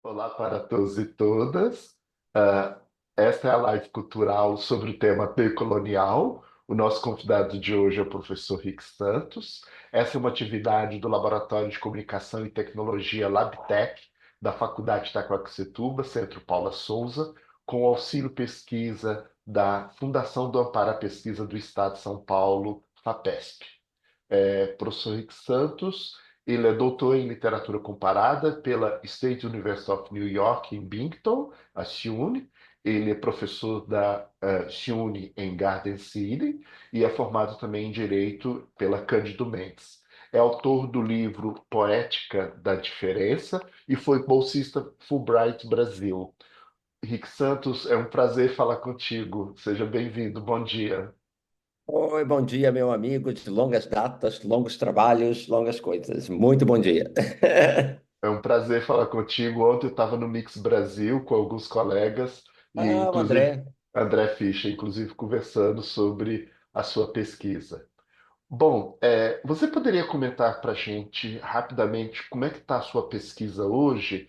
Olá para todos e todas. Ah, Esta é a live cultural sobre o tema decolonial. O nosso convidado de hoje é o professor Rick Santos. Essa é uma atividade do Laboratório de Comunicação e Tecnologia LabTech, da Faculdade de Itaquaquecetuba, Centro Paula Souza, com auxílio pesquisa da Fundação do Amparo à Pesquisa do Estado de São Paulo, FAPESP. Professor Rick Santos, ele é doutor em literatura comparada pela State University of New York em Binghamton, a SUNY. Ele é professor da SUNY em Garden City e é formado também em Direito pela Cândido Mendes. É autor do livro Poética da Diferença e foi bolsista Fulbright Brasil. Rick Santos, é um prazer falar contigo. Seja bem-vindo. Bom dia. Oi, bom dia, meu amigo de longas datas, longos trabalhos, longas coisas. Muito bom dia. É um prazer falar contigo. Ontem eu estava no Mix Brasil com alguns colegas e, Ah, o inclusive, André. André Fischer, inclusive, conversando sobre a sua pesquisa. Bom, você poderia comentar para a gente rapidamente como é que está a sua pesquisa hoje?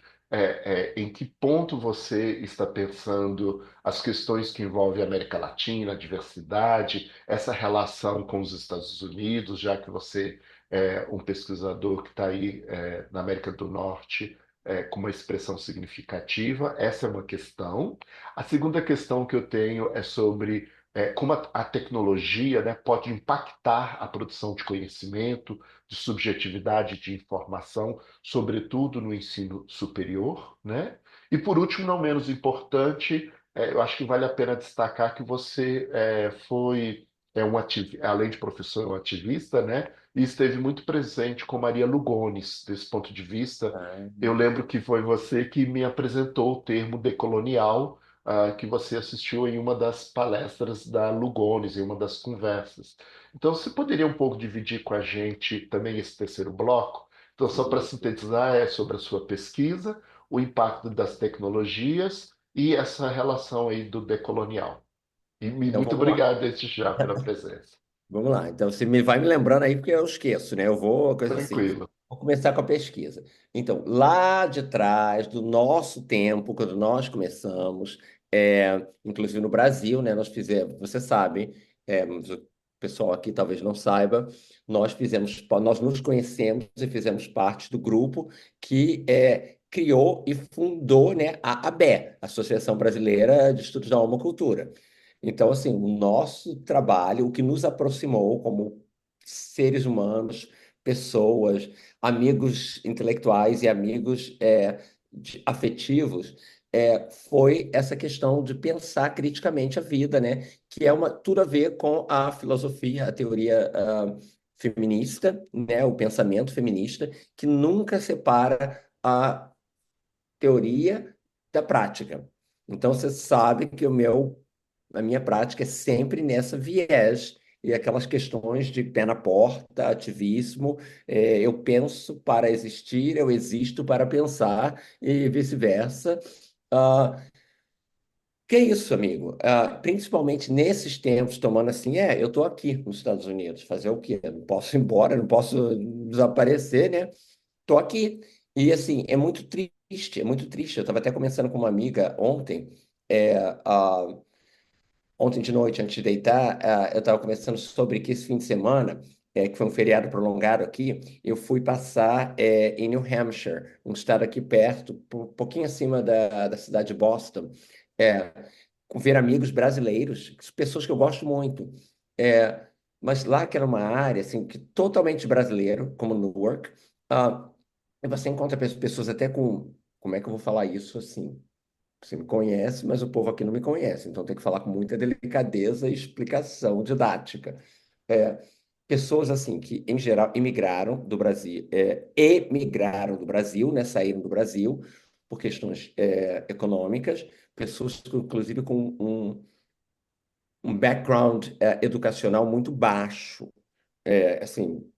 Em que ponto você está pensando as questões que envolvem a América Latina, a diversidade, essa relação com os Estados Unidos, já que você é um pesquisador que está aí na América do Norte com uma expressão significativa? Essa é uma questão. A segunda questão que eu tenho é sobre como a tecnologia, né, pode impactar a produção de conhecimento, de subjetividade, de informação, sobretudo no ensino superior, né? E por último, não menos importante, eu acho que vale a pena destacar que você foi além de professor, é um ativista, né? E esteve muito presente com Maria Lugones, desse ponto de vista. Ah, Eu lembro que foi você que me apresentou o termo decolonial, que você assistiu em uma das palestras da Lugones, em uma das conversas. Então, você poderia um pouco dividir com a gente também esse terceiro bloco? Então, só para sim. sintetizar, é sobre a sua pesquisa, o impacto das tecnologias e essa relação aí do decolonial. E Então muito vamos lá. obrigado desde já pela presença. Vamos lá. Então você vai me lembrando aí porque eu esqueço, né? Eu vou, coisa assim. Tranquilo. Vou começar com a pesquisa. Então, lá de trás, do nosso tempo, quando nós começamos, inclusive no Brasil, né? Nós fizemos, você sabe, mas o pessoal aqui talvez não saiba, nós nos conhecemos e fizemos parte do grupo que criou e fundou, né, a ABE, Associação Brasileira de Estudos da Homocultura. Então, assim, o nosso trabalho, o que nos aproximou como seres humanos, pessoas, amigos intelectuais e amigos afetivos, foi essa questão de pensar criticamente a vida, né? Que é tudo a ver com a filosofia, a teoria feminista, né? O pensamento feminista, que nunca separa a teoria da prática. Então, você sabe que a minha prática é sempre nessa viés e aquelas questões de pé na porta, ativismo, eu penso para existir, eu existo para pensar e vice-versa. Ah, que é isso, amigo? Principalmente nesses tempos, tomando assim, eu estou aqui nos Estados Unidos, fazer o quê? Eu não posso ir embora, não posso desaparecer, né? Tô aqui. E assim, é muito triste, é muito triste. Eu estava até conversando com uma amiga ontem, é, ah, ontem de noite, antes de deitar, eu estava conversando sobre que esse fim de semana, que foi um feriado prolongado aqui, eu fui passar em New Hampshire, um estado aqui perto, um pouquinho acima da cidade de Boston, é, com ver amigos brasileiros, pessoas que eu gosto muito. É, mas lá que era uma área assim, que totalmente brasileiro, como Newark, ah, e você encontra pessoas até com, como é que eu vou falar isso assim? Você me conhece, mas o povo aqui não me conhece, então tem que falar com muita delicadeza e explicação didática. É, pessoas assim que, em geral, emigraram do Brasil, né, saíram do Brasil por questões econômicas, pessoas inclusive com um background educacional muito baixo, assim,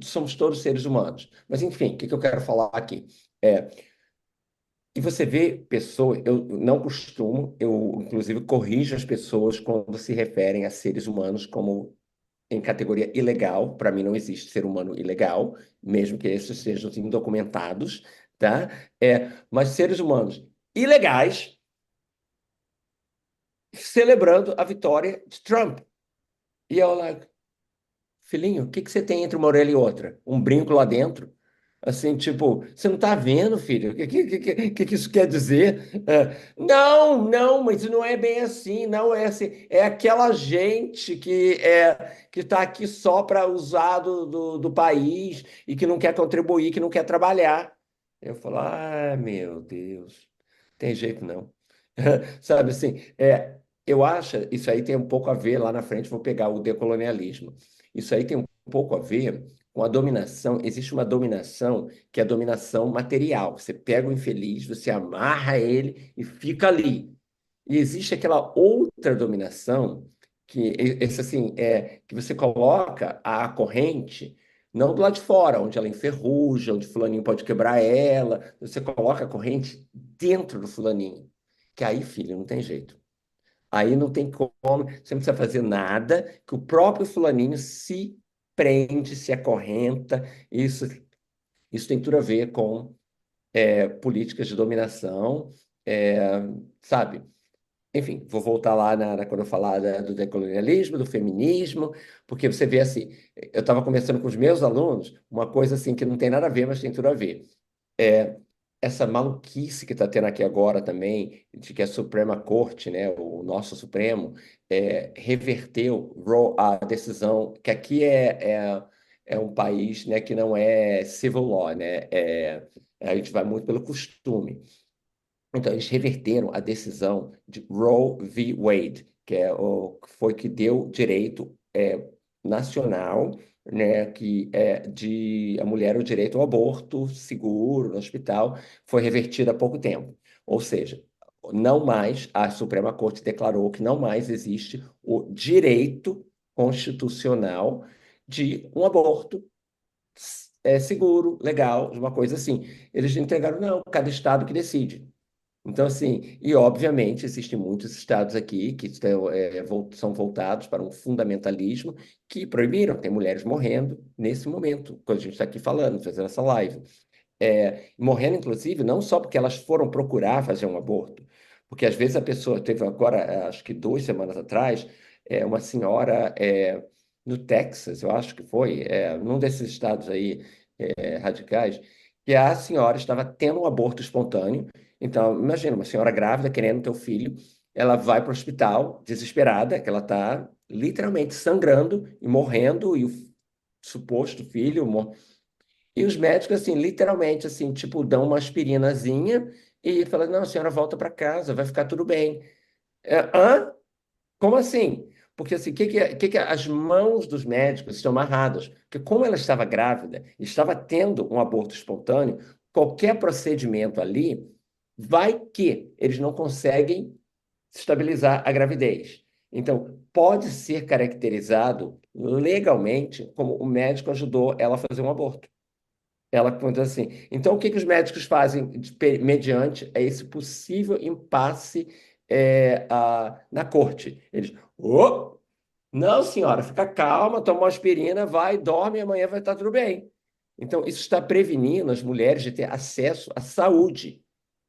somos todos seres humanos. Mas enfim, o que eu quero falar aqui? É, e você vê pessoas, eu não costumo, eu inclusive corrijo as pessoas quando se referem a seres humanos como em categoria ilegal. Para mim não existe ser humano ilegal, mesmo que esses sejam indocumentados. tá? Mas seres humanos ilegais celebrando a vitória de Trump. E eu lá, filhinho, o que que você tem entre uma orelha e outra? Um brinco lá dentro? Assim, tipo, você não tá vendo, filho? O que isso quer dizer? Não, não, mas não é bem assim, não é assim. É aquela gente que está aqui só para usar do país e que não quer contribuir, que não quer trabalhar. Eu falo, ah, meu Deus, tem jeito não. Sabe assim, eu acho, isso aí tem um pouco a ver, lá na frente vou pegar o decolonialismo. Isso aí tem um pouco a ver com a dominação. Existe uma dominação que é a dominação material. Você pega o infeliz, você amarra ele e fica ali. E existe aquela outra dominação esse assim, que você coloca a corrente não do lado de fora, onde ela enferruja, onde o fulaninho pode quebrar ela. Você coloca a corrente dentro do fulaninho. Que aí, filho, não tem jeito. Aí não tem como, você não precisa fazer nada, que o próprio fulaninho se prende, se acorrenta. Isso tem tudo a ver com políticas de dominação, é, sabe? Enfim, vou voltar lá quando eu falar do decolonialismo, do feminismo, porque você vê assim, eu estava conversando com os meus alunos, uma coisa assim que não tem nada a ver, mas tem tudo a ver. É, essa maluquice que está tendo aqui agora também, de que a Suprema Corte, né, o nosso Supremo, reverteu a decisão, que aqui é um país, né, que não é civil law, né, a gente vai muito pelo costume. Então, eles reverteram a decisão de Roe v. Wade, que foi que deu direito nacional, né, que de a mulher o direito ao aborto seguro no hospital, foi revertido há pouco tempo. Ou seja, não mais a Suprema Corte declarou que não mais existe o direito constitucional de um aborto seguro, legal, uma coisa assim. Eles entregaram, não, cada estado que decide. Então, assim, e obviamente existem muitos estados aqui que são voltados para um fundamentalismo que proibiram, tem mulheres morrendo nesse momento, quando a gente está aqui falando, fazendo essa live. Morrendo, inclusive, não só porque elas foram procurar fazer um aborto, porque às vezes a pessoa teve agora, acho que 2 semanas atrás, uma senhora no Texas, eu acho que foi, num desses estados aí radicais, que a senhora estava tendo um aborto espontâneo. Então, imagina, uma senhora grávida querendo ter um filho, ela vai para o hospital desesperada, que ela está literalmente sangrando e morrendo, e o suposto filho e os médicos, assim, literalmente, assim, tipo, dão uma aspirinazinha e falam, não, a senhora volta para casa, vai ficar tudo bem. Hã? Como assim? Porque, assim, as mãos dos médicos estão amarradas? Porque como ela estava grávida, estava tendo um aborto espontâneo, qualquer procedimento ali, vai que eles não conseguem estabilizar a gravidez. Então, pode ser caracterizado legalmente como o médico ajudou ela a fazer um aborto. Ela conta assim. Então, o que que os médicos fazem mediante esse possível impasse na corte? Eles, não, senhora, fica calma, toma uma aspirina, vai, dorme, amanhã vai estar tudo bem. Então, isso está prevenindo as mulheres de ter acesso à saúde,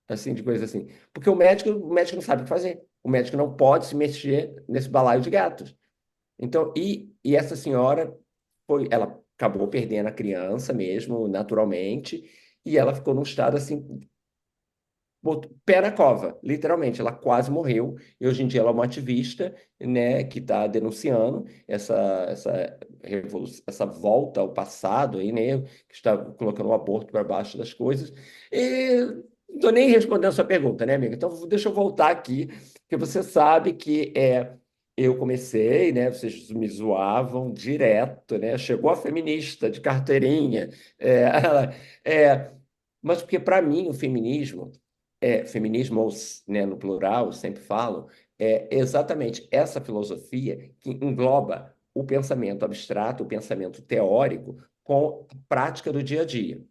assim, de coisas assim. Porque o médico não sabe o que fazer. O médico não pode se mexer nesse balaio de gatos. Então, e essa senhora ela acabou perdendo a criança mesmo, naturalmente, e ela ficou num estado assim, botou pé na cova, literalmente. Ela quase morreu, e hoje em dia ela é uma ativista, né, que está denunciando essa volta ao passado aí, né, que está colocando o aborto para baixo das coisas. E não estou nem respondendo a sua pergunta, né, amiga? Então, deixa eu voltar aqui, porque você sabe que eu comecei, né? Vocês me zoavam direto, né? Chegou a feminista de carteirinha. É, mas porque, para mim, o feminismo, né, no plural, eu sempre falo, é exatamente essa filosofia que engloba o pensamento abstrato, o pensamento teórico, com a prática do dia a dia.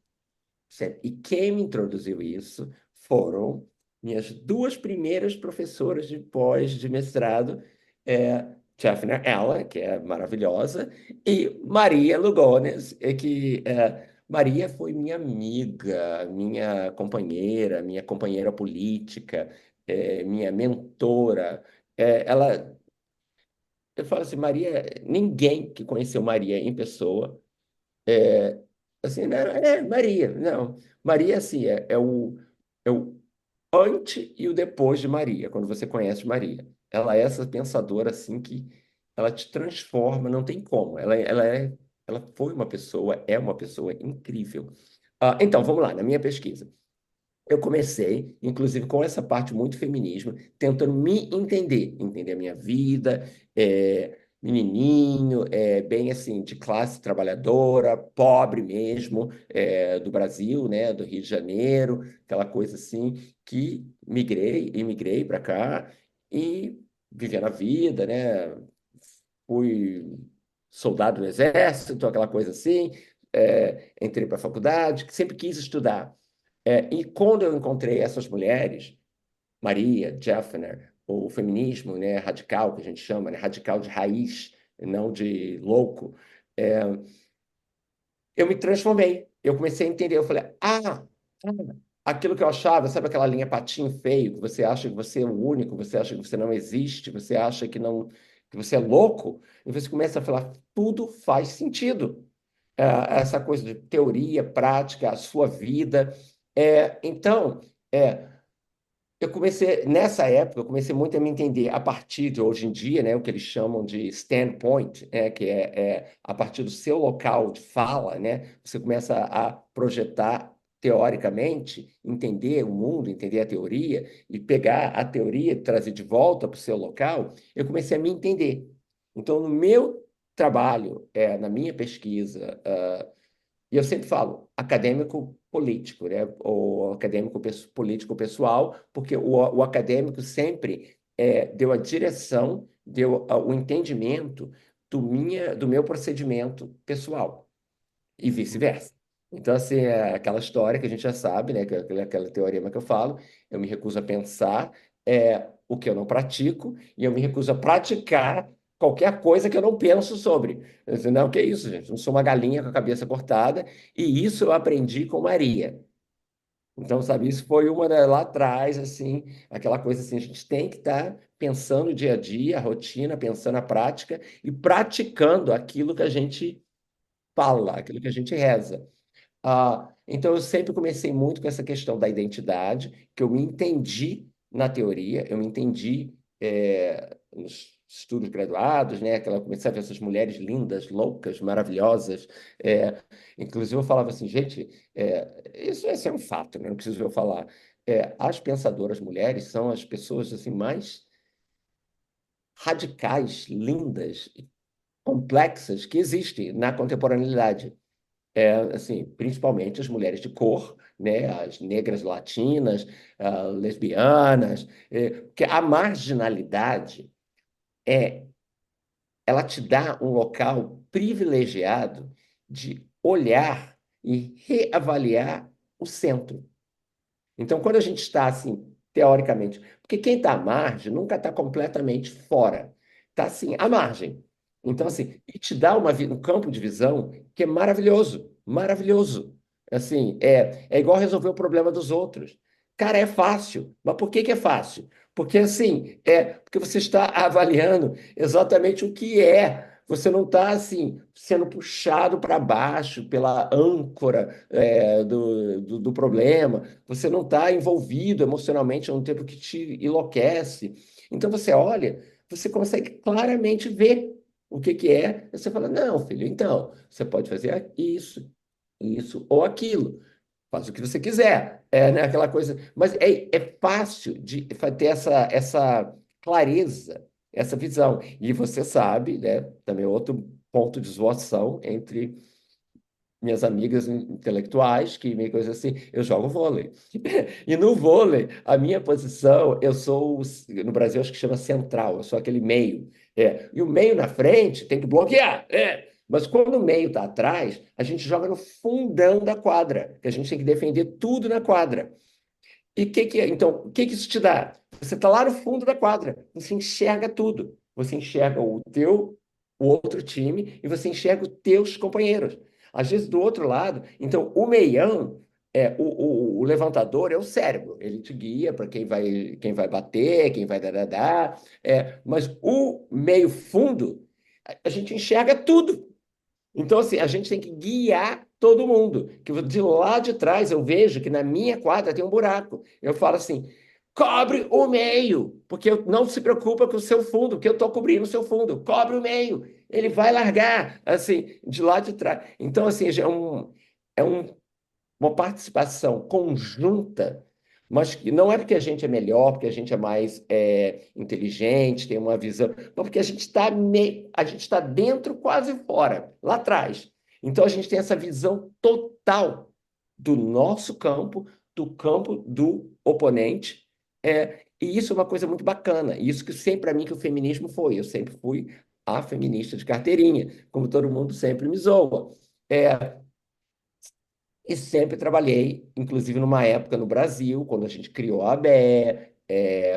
Certo? E quem me introduziu isso foram minhas duas primeiras professoras de pós, de mestrado, Tiffany Ella, que é maravilhosa, e Maria Lugones, que Maria foi minha amiga, minha companheira política, minha mentora. Ela, eu falo assim, Maria, ninguém que conheceu Maria em pessoa, é, assim, não, Maria, não. Maria, assim, é o antes e o depois de Maria, quando você conhece Maria. Ela é essa pensadora assim que ela te transforma, não tem como. Ela foi uma pessoa, é uma pessoa incrível. Então, vamos lá, na minha pesquisa. Eu comecei, inclusive, com essa parte muito feminismo, tentando me entender, entender a minha vida, menininho, bem assim, de classe trabalhadora, pobre mesmo, do Brasil, né, do Rio de Janeiro, aquela coisa assim, que imigrei para cá e vivendo a vida, né, fui soldado no exército, aquela coisa assim, entrei para a faculdade, que sempre quis estudar. E quando eu encontrei essas mulheres, Maria, Jeffner, o feminismo, né, radical, que a gente chama, né, radical de raiz, não de louco, é, eu me transformei. Eu comecei a entender. Eu falei, aquilo que eu achava, sabe aquela linha patinho feio, que você acha que você é o único, você acha que você não existe, você acha que não, que você é louco, e você começa a falar, tudo faz sentido. Essa coisa de teoria, prática, a sua vida. Então, é, eu comecei, nessa época, eu comecei muito a me entender a partir de hoje em dia, né, o que eles chamam de standpoint, que é a partir do seu local de fala, né, você começa a projetar teoricamente, entender o mundo, entender a teoria, e pegar a teoria e trazer de volta para o seu local, eu comecei a me entender. Então, no meu trabalho, na minha pesquisa, e eu sempre falo acadêmico político, né? Ou acadêmico político pessoal, porque o acadêmico sempre deu a direção, deu o entendimento do meu procedimento pessoal e Uhum. vice-versa. Então, assim, é aquela história que a gente já sabe, né? Aquela teorema que eu falo, eu me recuso a pensar o que eu não pratico e eu me recuso a praticar qualquer coisa que eu não penso sobre. Eu disse, não, que isso, gente? Eu não sou uma galinha com a cabeça cortada e isso eu aprendi com Maria. Então, sabe, isso foi lá atrás, assim, aquela coisa assim, a gente tem que estar pensando o dia a dia, a rotina, pensando a prática e praticando aquilo que a gente fala, aquilo que a gente reza. Então, eu sempre comecei muito com essa questão da identidade, que eu me entendi na teoria, eu me entendi nos estudos graduados, né? Que ela comecei a ver essas mulheres lindas, loucas, maravilhosas. Inclusive, eu falava assim, gente, isso é um fato, né? Não preciso eu falar. As pensadoras mulheres são as pessoas assim mais radicais, lindas, complexas que existem na contemporaneidade. Assim, principalmente as mulheres de cor, né, as negras latinas, lesbianas, porque a marginalidade é, ela te dá um local privilegiado de olhar e reavaliar o centro. Então, quando a gente está assim, teoricamente, porque quem está à margem nunca está completamente fora, está assim, à margem. Então, Uhum. assim, e te dá um campo de visão que é maravilhoso, maravilhoso. Assim, é igual resolver o problema dos outros. Cara, é fácil. Mas por que que é fácil? Porque assim, porque você está avaliando exatamente o que é. Você não está assim sendo puxado para baixo pela âncora do problema. Você não está envolvido emocionalmente num tempo que te enlouquece. Então você olha, você consegue claramente ver o que que é. E você fala, não, filho, então, você pode fazer isso ou aquilo. Faz o que você quiser. Né, aquela coisa. Mas é fácil de ter essa clareza, essa visão. E você sabe, né, também outro ponto de zoação entre minhas amigas intelectuais, que meio coisa assim, eu jogo vôlei. E no vôlei, a minha posição, no Brasil acho que chama central, eu sou aquele meio. E o meio na frente tem que bloquear. Mas quando o meio está atrás, a gente joga no fundão da quadra, que a gente tem que defender tudo na quadra. E então, o que que isso te dá? Você está lá no fundo da quadra, você enxerga tudo. Você enxerga o outro time e você enxerga os teus companheiros. Às vezes, do outro lado, então, o meião, o levantador é o cérebro, ele te guia para quem vai bater, quem vai dar, mas o meio fundo, a gente enxerga tudo. Então, assim, a gente tem que guiar todo mundo. Que de lá de trás eu vejo que na minha quadra tem um buraco. Eu falo assim: cobre o meio, porque não se preocupa com o seu fundo, porque eu estou cobrindo o seu fundo. Cobre o meio. Ele vai largar, assim, de lá de trás. Então, assim, é uma participação conjunta, mas que não é porque a gente é melhor, porque a gente é mais inteligente, tem uma visão, mas porque a gente está dentro, quase fora, lá atrás. Então a gente tem essa visão total do nosso campo, do campo do oponente, e isso é uma coisa muito bacana. E isso que sempre para mim que o feminismo foi. Eu sempre fui a feminista de carteirinha, como todo mundo sempre me zoa. É, e sempre trabalhei, inclusive numa época no Brasil, quando a gente criou a ABE,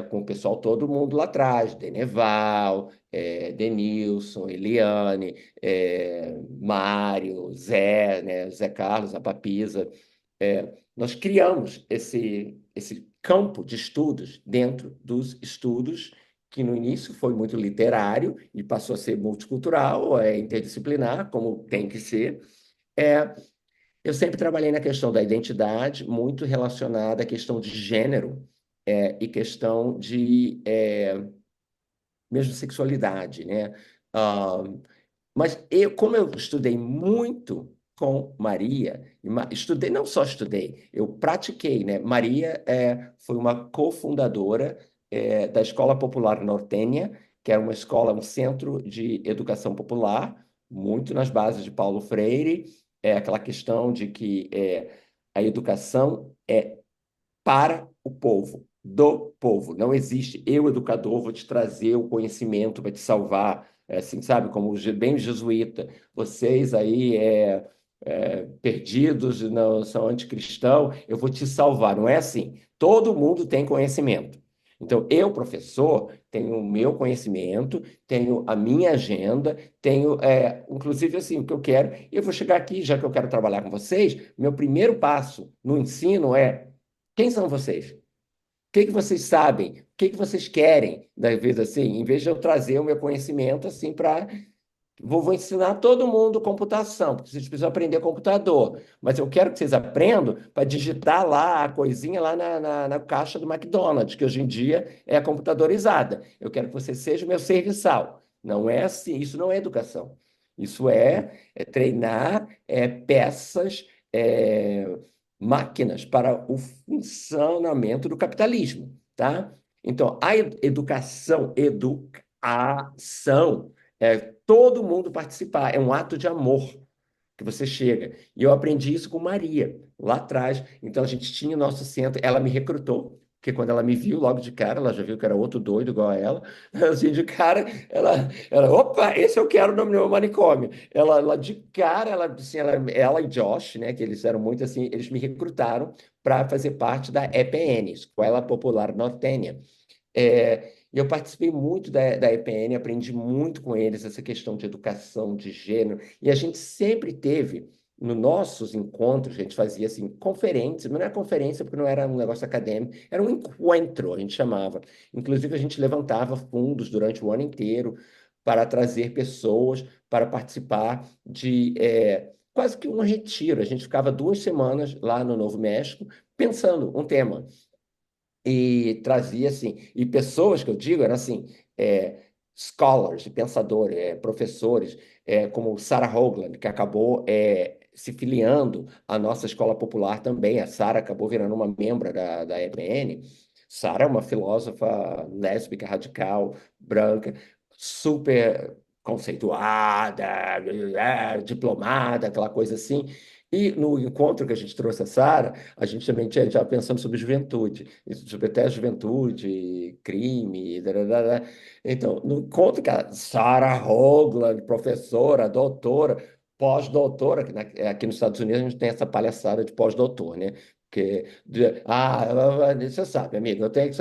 com o pessoal, todo mundo lá atrás, Deneval, Denilson, Eliane, Mário, Zé, né, Zé Carlos, a Papisa. Nós criamos esse campo de estudos dentro dos estudos, que no início foi muito literário e passou a ser multicultural, interdisciplinar, como tem que ser. É, eu sempre trabalhei na questão da identidade, muito relacionada à questão de gênero, e questão de mesmo sexualidade, né? Ah, mas como eu estudei muito com Maria, estudei, não só estudei, eu pratiquei, né? Maria foi uma cofundadora da Escola Popular Nortênia, que era uma escola, um centro de educação popular, muito nas bases de Paulo Freire, aquela questão de que a educação é para o povo, do povo. Não existe eu, educador, vou te trazer o conhecimento para te salvar. É assim, sabe, como bem jesuíta, vocês aí perdidos, não são anticristãos, eu vou te salvar. Não é assim. Todo mundo tem conhecimento. Então, eu, professor, tenho o meu conhecimento, tenho a minha agenda, tenho, inclusive, assim, o que eu quero. Eu vou chegar aqui, já que eu quero trabalhar com vocês, meu primeiro passo no ensino é quem são vocês? O que que vocês sabem? O que que vocês querem da vida assim? Em vez de eu trazer o meu conhecimento assim para vou ensinar todo mundo computação, porque vocês precisam aprender computador. Mas eu quero que vocês aprendam para digitar lá a coisinha lá na caixa do McDonald's, que hoje em dia é computadorizada. Eu quero que você seja o meu serviçal. Não é assim, isso não é educação. Isso é treinar peças, máquinas para o funcionamento do capitalismo, tá? Então, a educação todo mundo participar, é um ato de amor que você chega. E eu aprendi isso com Maria, lá atrás. Então a gente tinha o nosso centro, ela me recrutou, porque quando ela me viu logo de cara, ela já viu que era outro doido igual a ela, assim, de cara, opa, esse eu quero no meu manicômio. Ela de cara, assim, ela e Josh, né, que eles eram muito assim, eles me recrutaram para fazer parte da EPN, Escola Popular Nortênia. E eu participei muito da EPN, aprendi muito com eles essa questão de educação, de gênero, e a gente sempre teve, nos nossos encontros, a gente fazia assim, conferências, mas não era conferência porque não era um negócio acadêmico, era um encontro, a gente chamava. Inclusive, a gente levantava fundos durante o ano inteiro para trazer pessoas para participar de quase que um retiro. A gente ficava 2 semanas lá no Novo México pensando um tema e trazia assim, e pessoas que eu digo eram assim, scholars, pensadores, professores, como Sarah Hoagland, que acabou se filiando à nossa escola popular também. A Sarah acabou virando uma membro da EPN. Sarah é uma filósofa lésbica, radical, branca, super conceituada, diplomada, aquela coisa assim. E no encontro que a gente trouxe a Sarah, a gente também tinha já pensando sobre juventude, sobre até juventude, crime, dararara. Então, no encontro que a Sarah Hoagland, professora, doutora, pós-doutora, que aqui nos Estados Unidos a gente tem essa palhaçada de pós-doutor, né? Porque, você sabe, amigo, eu tenho que,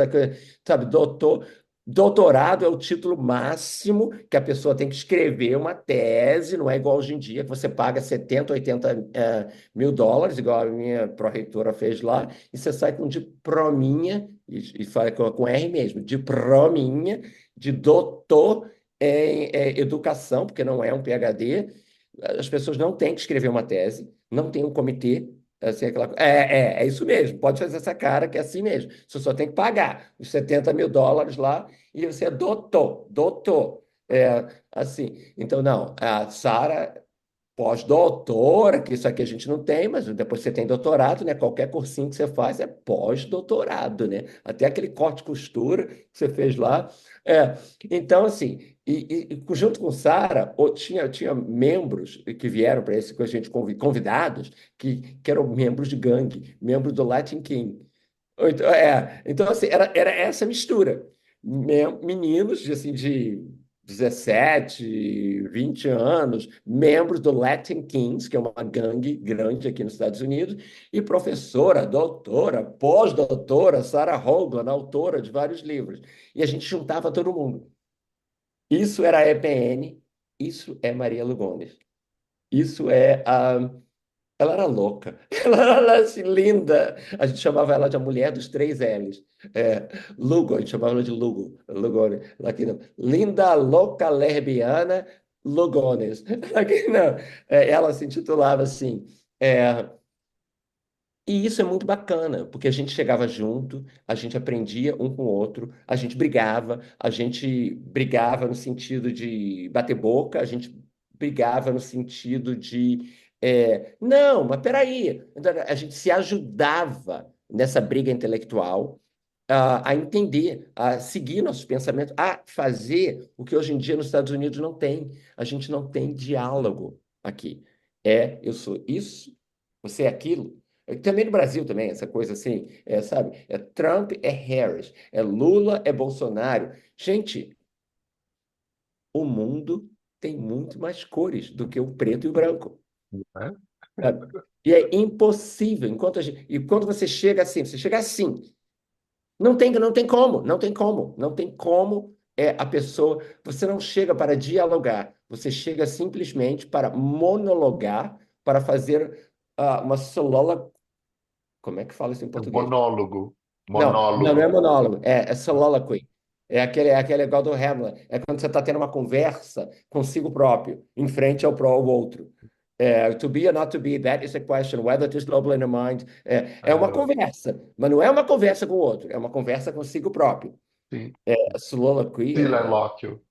sabe, doutor. Doutorado é o título máximo que a pessoa tem que escrever uma tese, não é igual hoje em dia, que você paga 70, 80 mil dólares, igual a minha pró-reitora fez lá, e você sai com um diplominha, e fala com R mesmo, diplominha de doutor em educação, porque não é um PhD. As pessoas não têm que escrever uma tese, não tem um comitê. Assim, é isso mesmo, pode fazer essa cara que é assim mesmo. Você só tem que pagar os 70 mil dólares lá e você é doutor, doutor. Assim, então, não, a Sara pós-doutora, que isso aqui a gente não tem, mas depois você tem doutorado, né? Qualquer cursinho que você faz é pós-doutorado, né? Até aquele corte e costura que você fez lá. É, então, assim, junto com Sara, tinha membros que vieram para esse, com a gente convidados, que eram membros de gangue, membros do Latin King. Então, assim, era essa mistura. Meninos assim, de 17, 20 anos, membros do Latin Kings, que é uma gangue grande aqui nos Estados Unidos, e professora, doutora, pós-doutora, Sarah Hoagland, autora de vários livros. E a gente juntava todo mundo. Isso era a EPN, isso é Maria Lugones. Isso é a ela era louca, ela era assim, linda. A gente chamava ela de a mulher dos três L's. Lugo, a gente chamava ela de Lugo. Lugone. Aqui não. Linda, louca, lesbiana, Lugones. Aqui não. Ela se intitulava assim. É, e isso é muito bacana, porque a gente chegava junto, a gente aprendia um com o outro, a gente brigava no sentido de bater boca, a gente brigava no sentido de, não, mas peraí, então, a gente se ajudava nessa briga intelectual, a entender, a seguir nossos pensamentos, a fazer o que hoje em dia nos Estados Unidos não tem. A gente não tem diálogo aqui. Eu sou isso, você é aquilo. Também no Brasil também, essa coisa assim, sabe? É Trump, é Harris, é Lula, é Bolsonaro. Gente, o mundo tem muito mais cores do que o preto e o branco. Né? Sabe? E é impossível, e quando você chega assim, não tem como, não tem como a pessoa, você não chega para dialogar, você chega simplesmente para monologar, para fazer uma solóloga, como é que fala isso em É um português? monólogo. Não é Monólogo. monólogo, é soliloquy. É aquele igual do Hamlet. É quando você está tendo uma conversa consigo próprio, em frente ao outro. To be or not to be, that is a question. Whether it is global in the mind. É uma É, conversa, mas não é uma conversa com o outro, é uma conversa consigo próprio. sim. Soliloquy Silelóquio.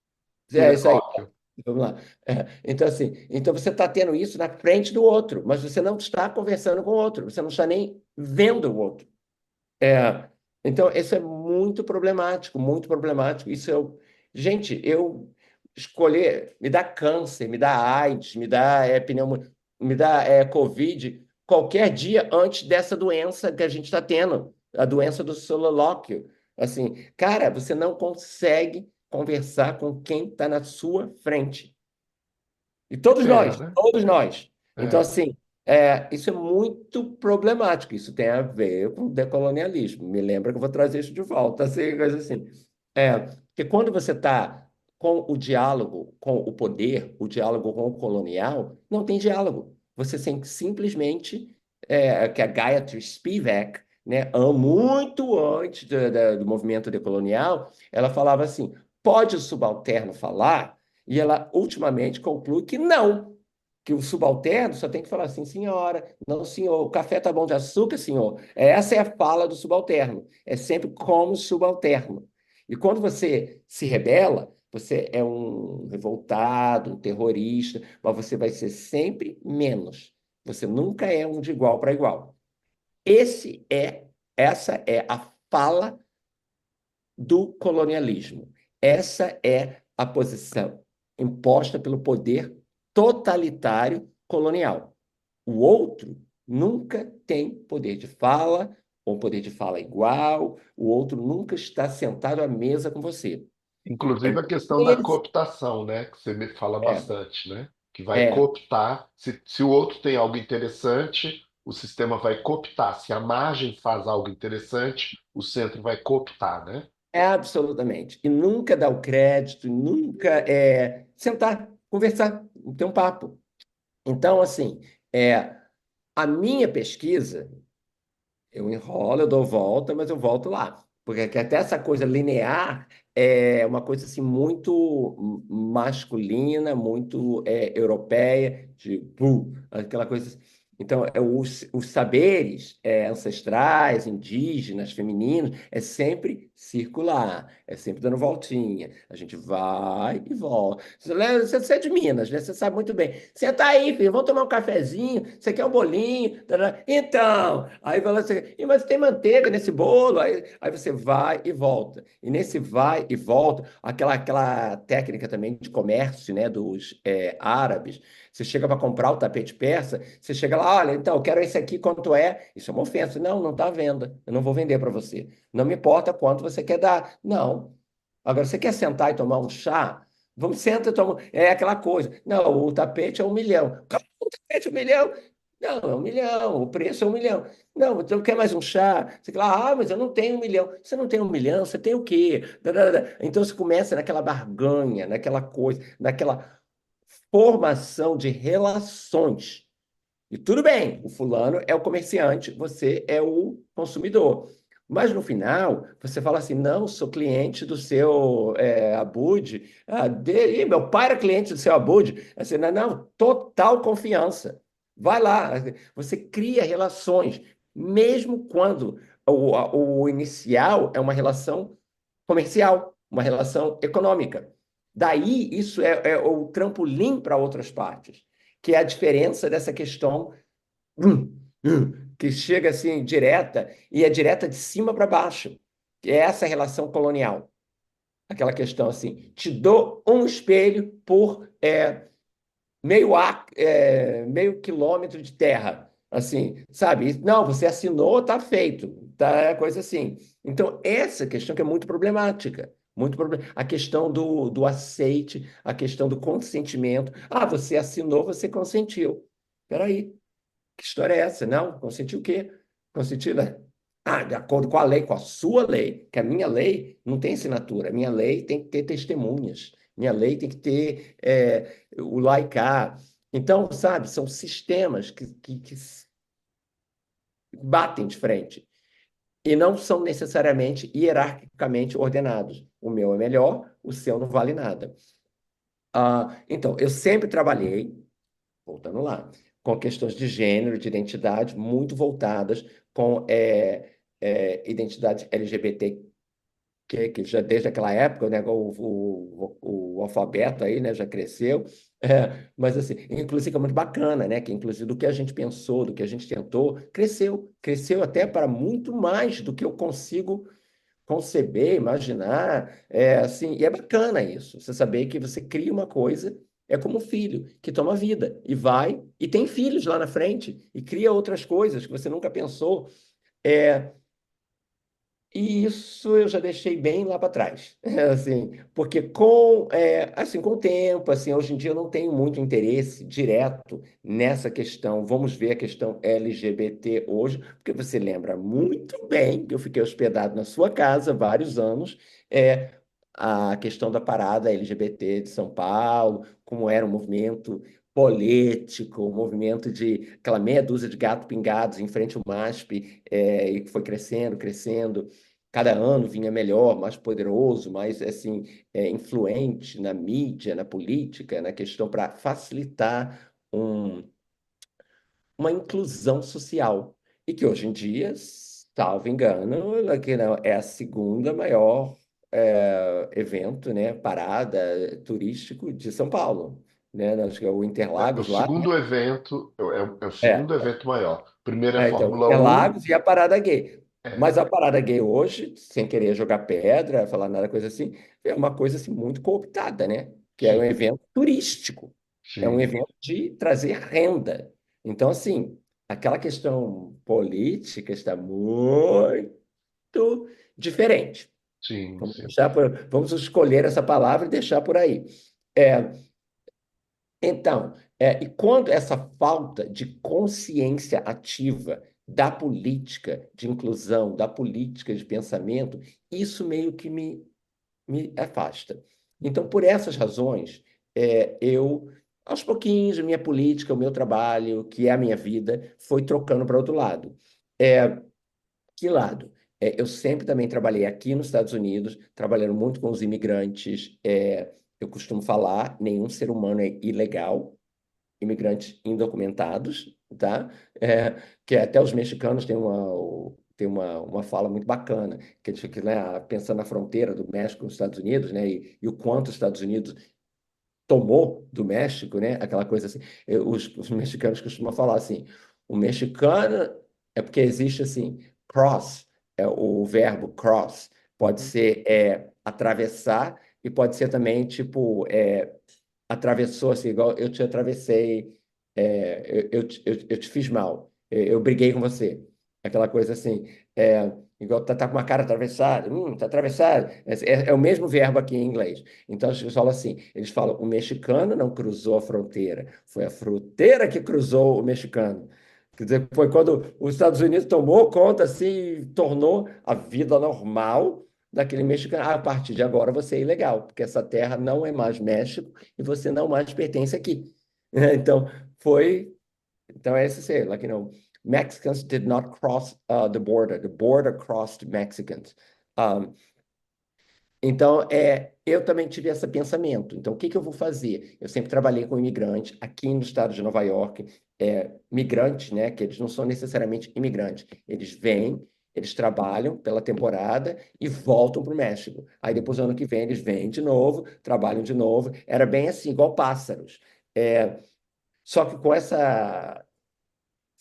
é isso aí. Silelóquio. Vamos lá. Então, assim, então você está tendo isso na frente do outro, mas você não está conversando com o outro, você não está nem vendo o outro. É, então, isso é muito problemático, muito problemático. Gente, eu escolher, me dá câncer, me dá AIDS, me dá pneumonia, me dá Covid, qualquer dia antes dessa doença que a gente está tendo, a doença do solilóquio. Assim, cara, você não consegue conversar com quem está na sua frente. E Que pena, né? todos nós. Então, É. assim, isso é muito problemático. Isso tem a ver com decolonialismo. Me lembra que eu vou trazer isso de volta, assim, coisa assim. Porque quando você está com o diálogo com o poder, o diálogo com o colonial, não tem diálogo. Você tem que simplesmente, que a Gayatri Spivak, né, muito antes do movimento decolonial, ela falava assim: pode o subalterno falar? E ela ultimamente conclui que não, que o subalterno só tem que falar assim, senhora, não, senhor, o café tá bom de açúcar, senhor. Essa é a fala do subalterno. É sempre como subalterno. E quando você se rebela, você é um revoltado, um terrorista, mas você vai ser sempre menos. Você nunca é um de igual para igual. Essa é a fala do colonialismo. Essa é a posição imposta pelo poder totalitário colonial. O outro nunca tem poder de fala, ou poder de fala igual, o outro nunca está sentado à mesa com você. Inclusive a questão da Eles, cooptação, né? Que você me fala é, bastante, né? Que vai é, cooptar. Se o outro tem algo interessante, o sistema vai cooptar. Se a margem faz algo interessante, o centro vai cooptar, né? É absolutamente. E nunca dar o crédito, nunca sentar, conversar, ter um papo. Então, assim, a minha pesquisa, eu enrolo, eu dou volta, mas eu volto lá. Porque até essa coisa linear é uma coisa assim muito masculina, muito europeia, de aquela coisa assim. Então, os saberes ancestrais, indígenas, femininos, é sempre circular, é sempre dando voltinha. A gente vai e volta. Você é de Minas, né? Você sabe muito bem. Senta aí, filho, vamos tomar um cafezinho. Você quer um bolinho? Tará. Então, aí fala assim, mas tem manteiga nesse bolo? Aí você vai e volta. E nesse vai e volta, aquela técnica também de comércio, né, dos árabes. Você chega para comprar o tapete persa, você chega lá, olha, então, eu quero esse aqui, quanto é? Isso é uma ofensa. Não, não está à venda. Eu não vou vender para você. Não me importa quanto você quer dar. Não. Agora, você quer sentar e tomar um chá? Vamos, senta e toma. É aquela coisa. Não, o tapete é 1 milhão. Como o tapete é 1 milhão? Não, é 1 milhão. O preço é 1 milhão. Não, então quer mais um chá? Você fala, mas eu não tenho 1 milhão. Você não tem 1 milhão? Você tem o quê? Dadadada. Então você começa naquela barganha, naquela coisa, naquela formação de relações. E tudo bem, o fulano é o comerciante, você é o consumidor. Mas no final, você fala assim: não, sou cliente do seu Abud. Ih, meu pai era cliente do seu Abud. Assim, não, não, total confiança. Vai lá, você cria relações, mesmo quando o inicial é uma relação comercial, uma relação econômica. Daí, isso é o trampolim para outras partes, que é a diferença dessa questão que chega assim direta e é direta de cima para baixo, que é essa relação colonial. Aquela questão assim, te dou um espelho por meio quilômetro de terra. Assim, sabe? Não, você assinou, tá feito. Tá, é coisa assim. Então, essa questão que é muito problemática. A questão do aceite, a questão do consentimento. Ah, você assinou, você consentiu. Peraí, que história é essa? Não, consentiu o quê? Consentiu, né? Ah, de acordo com a lei, com a sua lei, que a minha lei não tem assinatura, a minha lei tem que ter testemunhas, minha lei tem que ter o laicar. Então, sabe, são sistemas que batem de frente e não são necessariamente hierarquicamente ordenados. O meu é melhor, o seu não vale nada. Então, eu sempre trabalhei voltando lá, com questões de gênero, de identidade, muito voltadas com identidade LGBT, que já desde aquela época, né, o alfabeto aí, né, já cresceu, mas assim, inclusive é muito bacana, né, que inclusive do que a gente pensou, do que a gente tentou, cresceu até para muito mais do que eu consigo conceber, imaginar, assim, e é bacana isso, você saber que você cria uma coisa, é como um filho que toma vida e vai e tem filhos lá na frente e cria outras coisas que você nunca pensou. É, e isso eu já deixei bem lá para trás, assim, porque com o tempo, assim, hoje em dia eu não tenho muito interesse direto nessa questão. Vamos ver a questão LGBT hoje, porque você lembra muito bem que eu fiquei hospedado na sua casa vários anos, a questão da parada LGBT de São Paulo, como era um movimento político, um movimento de aquela meia dúzia de gato pingados em frente ao MASP, e que foi crescendo, crescendo. Cada ano vinha melhor, mais poderoso, mais assim, influente na mídia, na política, na questão para facilitar uma inclusão social. E que hoje em dia, salvo engano, aqui é a segunda maior evento, né, parada turístico de São Paulo. Né? Acho que é o É o Interlagos lá. segundo evento, é o segundo É, evento maior. Primeiro é a então, Fórmula 1. Interlagos e a parada gay. É, Mas a parada gay hoje, sem querer jogar pedra, falar nada, coisa assim, é uma coisa assim, muito cooptada, né? Que é um sim, evento turístico, é um sim, evento de trazer renda. Então, assim, aquela questão política está muito diferente. sim, Vamos sim. vamos escolher essa palavra e deixar por aí. É, então, e quando essa falta de consciência ativa da política de inclusão, da política de pensamento, isso meio que me afasta. Então, por essas razões, aos pouquinhos, a minha política, o meu trabalho, que é a minha vida, foi trocando para outro lado. É, que lado? Eu sempre também trabalhei aqui nos Estados Unidos, trabalhando muito com os imigrantes. Eu costumo falar, nenhum ser humano é ilegal, imigrantes indocumentados, tá? Que até os mexicanos têm uma fala muito bacana, que eles ficam, né, pensando na fronteira do México com os Estados Unidos, né, e o quanto os Estados Unidos tomou do México, né, aquela coisa assim. Os mexicanos costumam falar assim, o mexicano é porque existe assim, cross, o verbo cross, pode Uhum. ser atravessar e pode ser também tipo atravessou assim, igual eu te atravessei, eu te fiz mal, eu briguei com você. Aquela coisa assim, igual tá com uma cara atravessada, tá atravessado. É o mesmo verbo aqui em inglês. Então, eles falam assim, eles falam, o mexicano não cruzou a fronteira, foi a fronteira que cruzou o mexicano. Quer dizer, foi quando os Estados Unidos tomou conta, assim, tornou a vida normal daquele mexicano. A partir de agora você é ilegal, porque essa terra não é mais México e você não mais pertence aqui. Então, foi. Então, é esse ser, like, Mexicans did not cross the border crossed Mexicans. Um, então, eu também tive esse pensamento. Então, o que que eu vou fazer? Eu sempre trabalhei com imigrantes aqui no estado de Nova York, migrantes, né, que eles não são necessariamente imigrantes. Eles vêm, eles trabalham pela temporada e voltam para o México. Aí, depois, ano que vem, eles vêm de novo, trabalham de novo. Era bem assim, igual pássaros. Só que com essa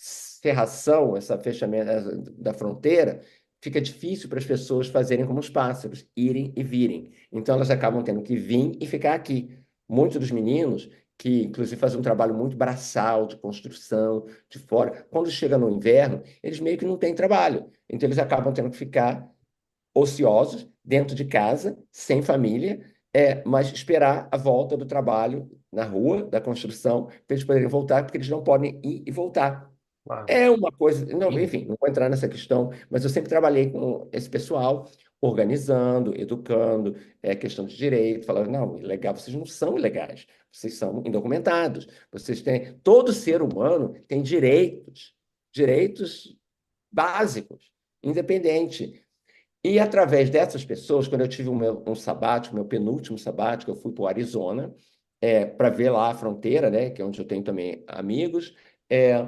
cerração, essa fechamento da fronteira, fica difícil para as pessoas fazerem como os pássaros, irem e virem. Então elas acabam tendo que vir e ficar aqui. Muitos dos meninos, que inclusive fazem um trabalho muito braçal, de construção, de fora, quando chega no inverno, eles meio que não têm trabalho. Então eles acabam tendo que ficar ociosos, dentro de casa, sem família, mas esperar a volta do trabalho na rua, da construção, para eles poderem voltar, porque eles não podem ir e voltar. Claro. É uma coisa, não, enfim, não vou entrar nessa questão, mas eu sempre trabalhei com esse pessoal, organizando, educando, questão de direito, falando, não, ilegal, vocês não são ilegais, vocês são indocumentados, vocês têm, todo ser humano tem direitos, direitos básicos, independente. E através dessas pessoas, quando eu tive um sabático, meu penúltimo sabático, eu fui para o Arizona, para ver lá a fronteira, né, que é onde eu tenho também amigos, é,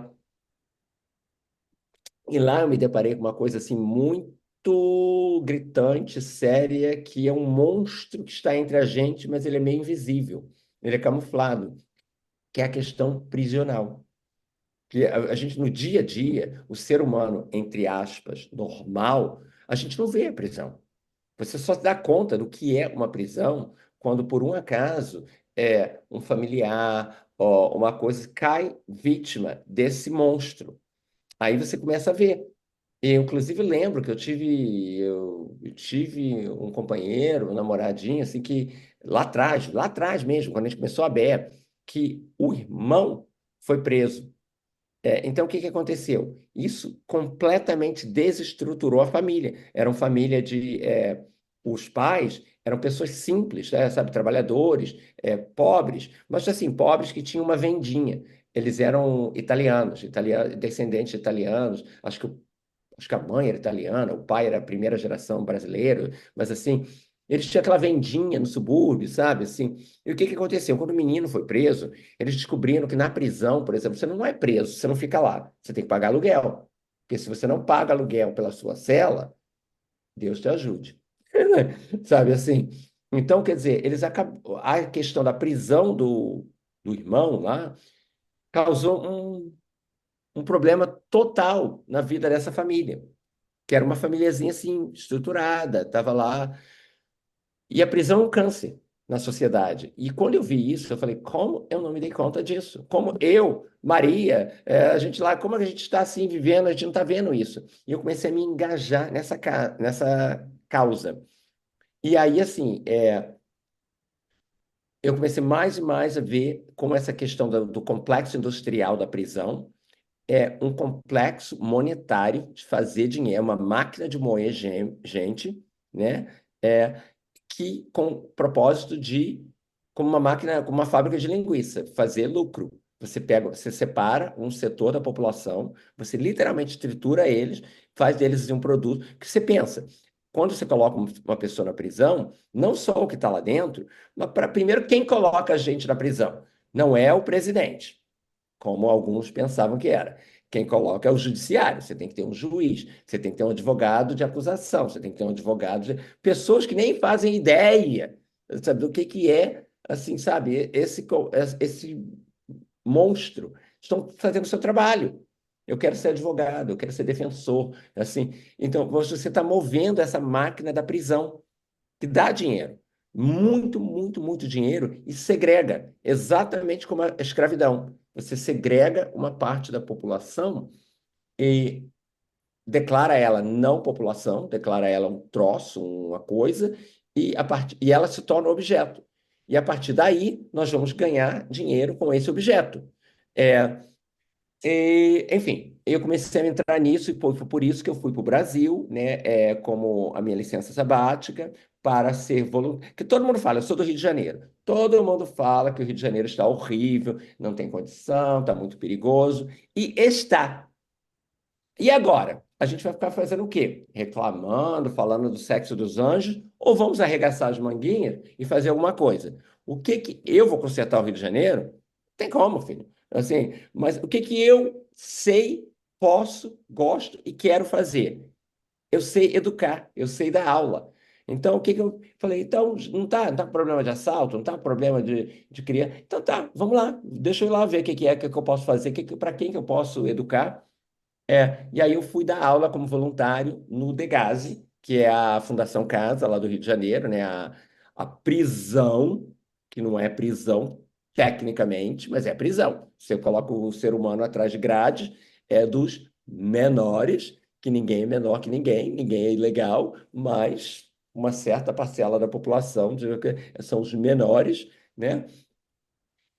e lá eu me deparei com uma coisa assim muito gritante, séria, que é um monstro que está entre a gente, mas ele é meio invisível, ele é camuflado, que é a questão prisional. Que a gente, no dia a dia, o ser humano, entre aspas, normal, a gente não vê a prisão. Você só se dá conta do que é uma prisão quando, por um acaso, um familiar ou uma coisa cai vítima desse monstro. Aí você começa a ver. Eu, inclusive, lembro que eu tive um companheiro, um namoradinho, assim, que lá atrás mesmo, quando a gente começou a BE, que o irmão foi preso. Então, o que que aconteceu? Isso completamente desestruturou a família. Era uma família os pais eram pessoas simples, né, sabe, trabalhadores, pobres, mas assim, pobres que tinham uma vendinha. Eles eram italianos, descendentes de italianos. Acho que a mãe era italiana, o pai era a primeira geração brasileiro, mas assim, eles tinham aquela vendinha no subúrbio, sabe? Assim, e o que que aconteceu? Quando o menino foi preso, eles descobriram que na prisão, por exemplo, você não é preso, você não fica lá, você tem que pagar aluguel. Porque se você não paga aluguel pela sua cela, Deus te ajude. Sabe assim? Então, quer dizer, a questão da prisão do irmão lá causou um problema total na vida dessa família, que era uma famíliazinha assim, estruturada, estava lá. E a prisão é um câncer na sociedade. E quando eu vi isso, eu falei, como eu não me dei conta disso? Como eu, Maria, a gente lá, como a gente está assim vivendo, a gente não está vendo isso. E eu comecei a me engajar nessa causa. E aí, assim, eu comecei mais e mais a ver como essa questão do complexo industrial da prisão é um complexo monetário de fazer dinheiro, é uma máquina de moer gente, né? É, que com o propósito de, como uma máquina, como uma fábrica de linguiça, fazer lucro. Você pega, você separa um setor da população, você literalmente tritura eles, faz deles um produto que você pensa. Quando você coloca uma pessoa na prisão, não só o que está lá dentro, mas primeiro quem coloca a gente na prisão? Não é o presidente, como alguns pensavam que era. Quem coloca é o judiciário. Você tem que ter um juiz, você tem que ter um advogado de acusação, você tem que ter um advogado de... Pessoas que nem fazem ideia, sabe, do que é, assim, sabe, esse monstro. Estão fazendo o seu trabalho. Eu quero ser advogado, eu quero ser defensor, assim. Então, você está movendo essa máquina da prisão que dá dinheiro. Muito, muito, muito dinheiro e segrega, exatamente como a escravidão. Você segrega uma parte da população e declara ela não população, declara ela um troço, uma coisa, e ela se torna objeto. E a partir daí, nós vamos ganhar dinheiro com esse objeto. É, enfim, eu comecei a entrar nisso e foi por isso que eu fui para o Brasil, né, como a minha licença sabática, para ser voluntário. Que todo mundo fala, eu sou do Rio de Janeiro. Todo mundo fala que o Rio de Janeiro está horrível, não tem condição, está muito perigoso. E está. E agora? A gente vai ficar fazendo o quê? Reclamando, falando do sexo dos anjos? Ou vamos arregaçar as manguinhas e fazer alguma coisa? O que que eu vou consertar o Rio de Janeiro? Tem como, filho. Assim, mas o que que eu sei, posso, gosto e quero fazer? Eu sei educar, eu sei dar aula. Então, o que que eu falei? Então, não tá com problema de assalto, não tá com problema de criança. Então, tá, vamos lá, deixa eu ir lá ver o que que é que eu posso fazer, para quem que eu posso educar. E aí eu fui dar aula como voluntário no Degase, que é a Fundação Casa, lá do Rio de Janeiro, né? A prisão, que não é prisão tecnicamente, mas é prisão. Você coloca o ser humano atrás de grades, é dos menores, que ninguém é menor que ninguém, ninguém é ilegal, mas uma certa parcela da população são os menores, né?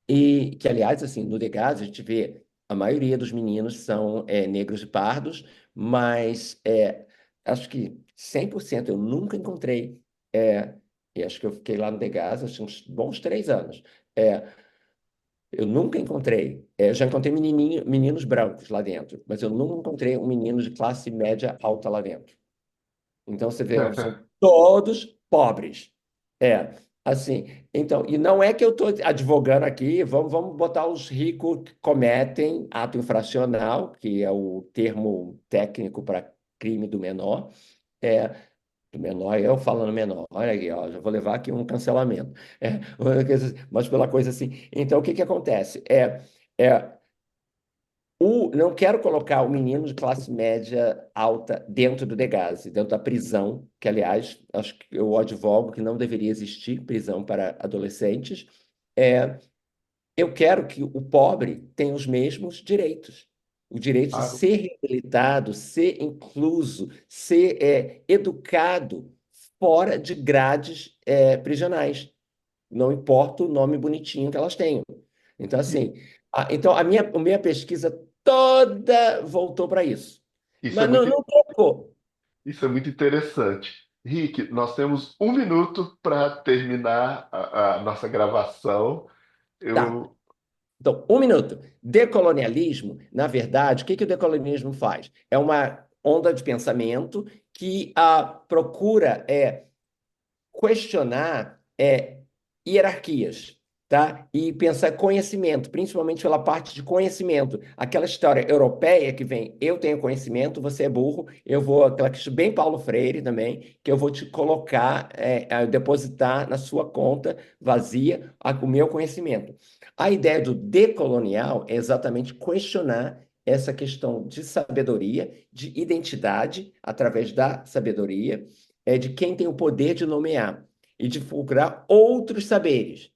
E que, aliás, assim, no Degas, a gente vê a maioria dos meninos são negros e pardos, mas acho que 100% eu nunca encontrei. É, e acho que eu fiquei lá no Degas, acho, uns bons 3 anos. É, eu nunca encontrei. Já encontrei meninos brancos lá dentro, mas eu nunca encontrei um menino de classe média alta lá dentro. Então, você vê, são todos pobres. É, assim. Então, e não é que eu estou advogando aqui, vamos botar os ricos que cometem ato infracional, que é o termo técnico para crime do menor. É, do menor, eu falando menor, olha aqui, ó, já vou levar aqui um cancelamento. Mas pela coisa assim. Então, o que que acontece? É, não quero colocar o menino de classe média alta dentro do Degase, dentro da prisão, que, aliás, acho que eu advogo que não deveria existir prisão para adolescentes. É, eu quero que o pobre tenha os mesmos direitos. O direito de Claro. ser reabilitado, ser incluso, ser educado fora de grades prisionais. Não importa o nome bonitinho que elas tenham. Então, E assim, então a minha pesquisa toda voltou para isso. isso é Mas muito, não trocou. isso é muito interessante. Rick, nós temos 1 minuto para terminar a nossa gravação. Tá. Eu, Então, 1 minuto. Decolonialismo, na verdade, o que que o decolonialismo faz? É uma onda de pensamento que procura questionar hierarquias, tá? E pensar conhecimento, principalmente pela parte de conhecimento. Aquela história europeia que vem, eu tenho conhecimento, você é burro, eu vou, aquela questão bem Paulo Freire também, que eu vou te colocar, depositar na sua conta vazia o meu conhecimento. A ideia do decolonial é exatamente questionar essa questão de sabedoria, de identidade através da sabedoria, de quem tem o poder de nomear e de procurar outros saberes.